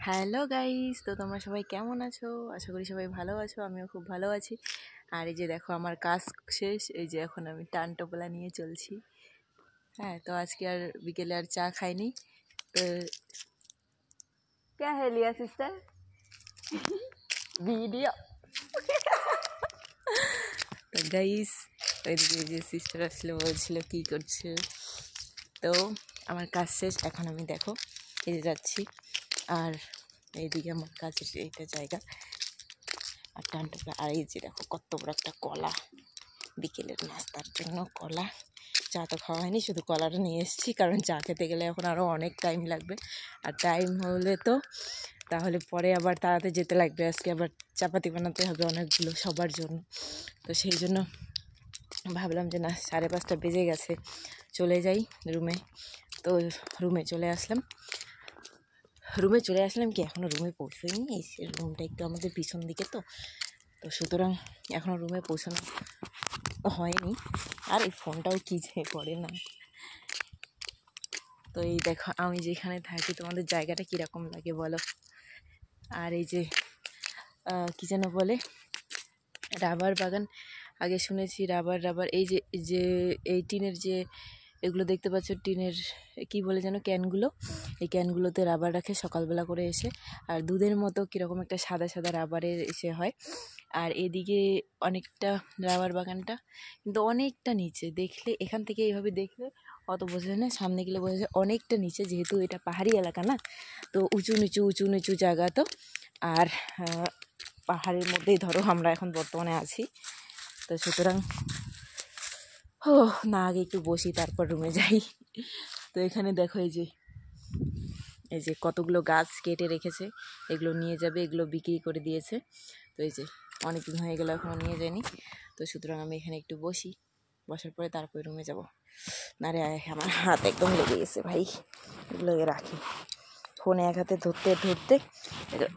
Hello guys, তো তোমরা সবাই কেমন আছো? আশা করি সবাই ভালো আছো। আমিও খুব ভালো আছি। আর এই যে দেখো আমার কাজ শেষ, এই যে এখন আমি টান টোপলা নিয়ে চলছি। হ্যাঁ, তো আজকে আর বিকেলে আর চা খাইনি। তো क्या है लिया सिस्टर ভিডিও। তো গাইস, ওইদিকে যে সিস্টার আসলে বলছিল কি করছে। তো আমার কাজ শেষ, এখন আমি দেখো এই যে যাচ্ছি। আর এইদিকে আমার কাছের এইটা জায়গা আর টানটা। আর এই যে দেখো কত বড় একটা কলা, বিকেলের নাস্তার জন্য কলা। চা তো খাওয়া হয়নি, শুধু কলাটা নিয়ে এসেছি, কারণ চা খেতে গেলে এখন আরও অনেক টাইম লাগবে। আর টাইম হলে তো তাহলে পরে আবার তাড়াতাড়ি যেতে লাগবে। আজকে আবার চাপাতি বানাতে হবে অনেকগুলো সবার জন্য। তো সেই জন্য ভাবলাম যে না, 5:30 বেজে গেছে, চলে যাই রুমে। তো রুমে চলে আসলাম কি এখনও রুমে পৌঁছইনি। এই রুমটা একটু আমাদের পিছন দিকে, তো সুতরাং এখনও রুমে পৌঁছানো হয়নি। আর এই ফোনটাও কি যে করে না। তো এই দেখো আমি যেখানে থাকি, তোমাদের জায়গাটা কীরকম লাগে বলো। আর এই যে কী যেন বলে, রাবার বাগান। আগে শুনেছি রাবার এই যে এই টিনের যে এগুলো দেখতে পাচ্ছ, টিনের কি বলে যেন, ক্যানগুলো। এই ক্যানগুলোতে রাবার রাখে সকালবেলা করে এসে। আর দুধের মতো কীরকম একটা সাদা সাদা রাবারের এসে হয়। আর এদিকে অনেকটা রাবার বাগানটা কিন্তু অনেকটা নিচে, দেখলে এখান থেকে এইভাবে দেখলে অত বোঝা যায় না, সামনে গেলে বোঝা যায় অনেকটা নিচে, যেহেতু এটা পাহাড়ি এলাকা না, তো উঁচু নিচু জায়গা। তো আর পাহাড়ের মধ্যেই ধরো আমরা এখন বর্তমানে আছি। তো সুতরাং না, আগে একটু বসি তারপর রুমে যাই। তো এখানে দেখো এই যে কতগুলো গাছ কেটে রেখেছে, এগুলো নিয়ে যাবে, এগুলো বিক্রি করে দিয়েছে। তো এই যে অনেক দিন হয়ে গেল এখনও নিয়ে যায়নি। তো সুতরাং আমি এখানে একটু বসি, বসার পরে তারপরে রুমে যাব। না রে, আমার হাত একদম লেগে গেছে ভাই, এগুলো রাখি। ফোনে এক হাতে ধরতে ধরতে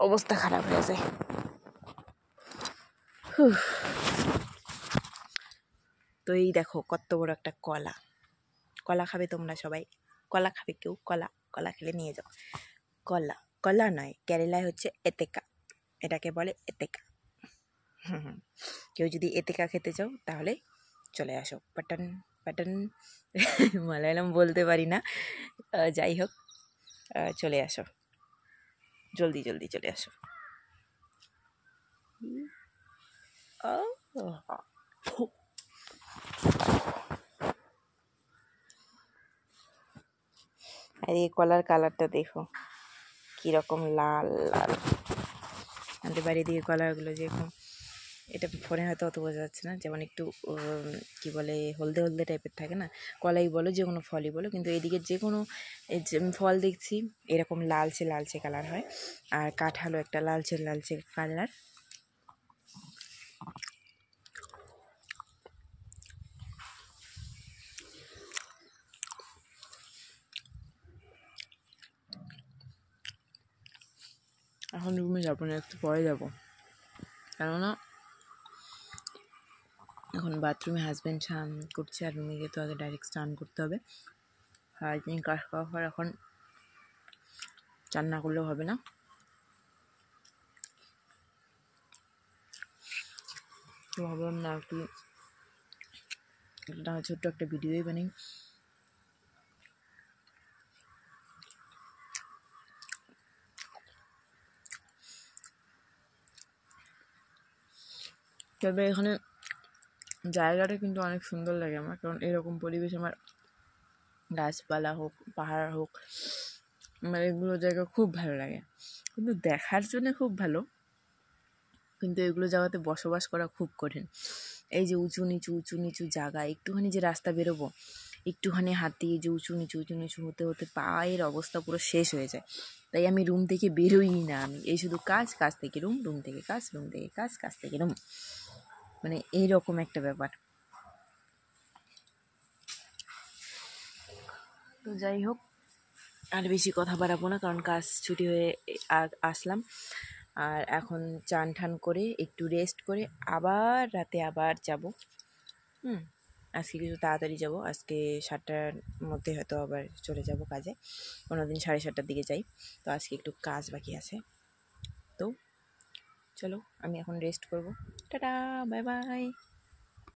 অবস্থা খারাপ হয়ে যায়। তো এই দেখো কত বড় একটা কলা খাবে তোমরা সবাই? কলা খাবে কেউ? কলা খেলে নিয়ে যাও। কলা নয়, কেরালায় হচ্ছে এতেকা, এটাকে বলে এতেকা। কেউ যদি এতেকা খেতে চাও তাহলে চলে আসো, পাটন। মালায়ালাম বলতে পারি না, যাই হোক চলে আসো, জলদি চলে আসো। আর এই কলার কালারটা দেখো কীরকম লাল লাল। আমাদের বাড়ির দিকে কলাগুলো যেরকম, এটা ফোনে হয়তো অত বোঝা যাচ্ছে না, যেমন একটু কী বলে, হলদে হলদে টাইপের থাকে না, কলাই বলো যে কোনো ফলই বলো, কিন্তু এদিকে যে কোনো ফল দেখছি এরকম লালচে কালার হয়। আর কাঁঠালও একটা লালচে কালার। এখন রুমে যাবো না, একটু পরে যাবো, কেননা এখন বাথরুমে হাজব্যান্ড স্নান করছে, আর রুমে গিয়ে তো আগে ডাইরেক্ট স্নান করতে হবে। সারাদিন কাজ করার পর এখন চান না করলেও হবে না। তো ভাবলাম না, একটু ছোট্ট একটা ভিডিওই বানাই। তবে এখানে জায়গাটা কিন্তু অনেক সুন্দর লাগে আমার, কারণ এরকম পরিবেশ আমার, গাছপালা হোক পাহাড় হোক, আমার এগুলো জায়গা খুব ভালো লাগে। কিন্তু দেখার জন্য খুব ভালো, কিন্তু এগুলো জায়গাতে বসবাস করা খুব কঠিন। এই যে উঁচু নিচু জায়গা, একটুখানি যে রাস্তা বেরোবো, একটুখানি হাঁটি, যে উঁচু নিচু হতে হতে পায়ের অবস্থা পুরো শেষ হয়ে যায়। তাই আমি রুম থেকে বেরোই না, আমি এই শুধু কাজ থেকে রুম, রুম থেকে কাজ, রুম থেকে কাজ, কাজ থেকে রুম, মানে এইরকম একটা ব্যাপার। তো যাই হোক, আর বেশি কথা বাড়াবো না, কারণ কাজ ছুটি হয়ে আসলাম। আর এখন চান ঠান করে একটু রেস্ট করে আবার রাতে আবার যাব। আজকে কিছু তাড়াতাড়ি যাব, আজকে 7টার মধ্যে হয়তো আবার চলে যাব কাজে, অন্যদিন 7:30টার দিকে যাই। তো আজকে একটু কাজ বাকি আছে। তো চলো আমি এখন রেস্ট করব। Tata, bye bye.